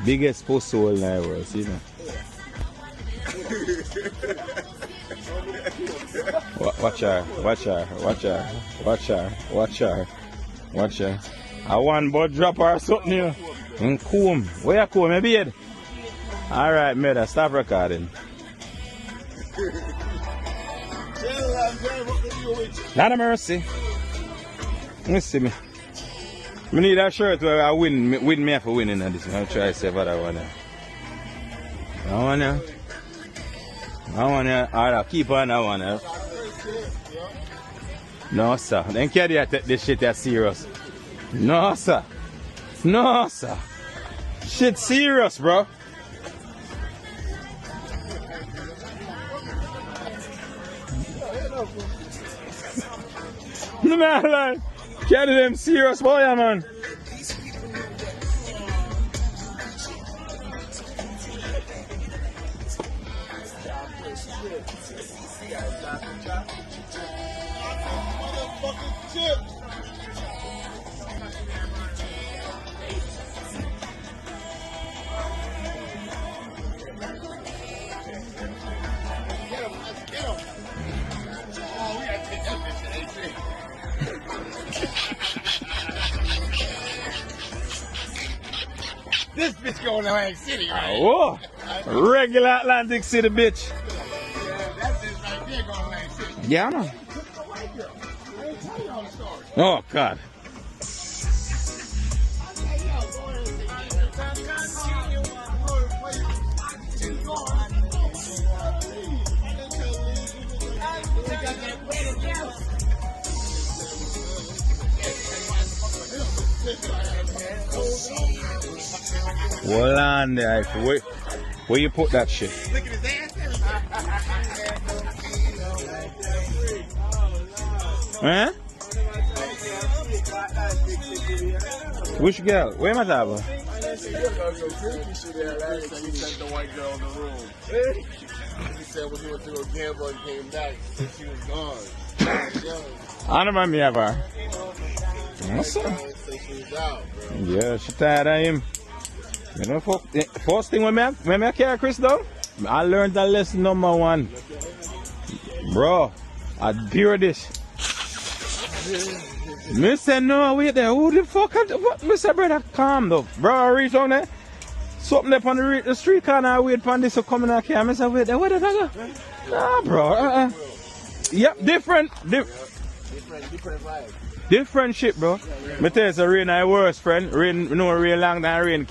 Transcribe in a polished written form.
Biggest post hole in the world, you know. Watch her, watch her, watch her, watch her, watch her, watch her. I want but drop her something here. And comb. Where you comb, my beard? Alright, Meda, stop recording. Not a mercy. Let me see me. I need that shirt where I win me for winning this. I'll try to say what I want. I want to keep on that one. No, sir. Then caddied take this shit as serious. No, sir. No, sir. Shit serious, bro. No man, like, caddied them serious, boy, yeah, man. This bitch going to Atlantic City, right? Oh, regular Atlantic City, bitch. Yeah, that bitch right there going to Atlantic City. Yeah, man. Oh, God. Hold on there. Where you put that shit? Look at his Huh? ass. Which girl? Where am I talking? He sent the white girl in the room. He said when he went to a gamble and came back, she was gone. I don't remember her. What's up? Yeah, she tired of him. You know, first thing when I carry Chris down, I learned that lesson number one. Bro, I pure this. Me say no, wait there. Who the fuck? What? Me say, brother, calm though. Bro, I reach on there. Something there on the street corner. I wait for this to come in the car. Me say, wait there. Where the fuck? Nah, bro. Yep, different vibe. Different shit, bro. Me tell you, it's a rain I worse, friend. Rain, no rain long than rain.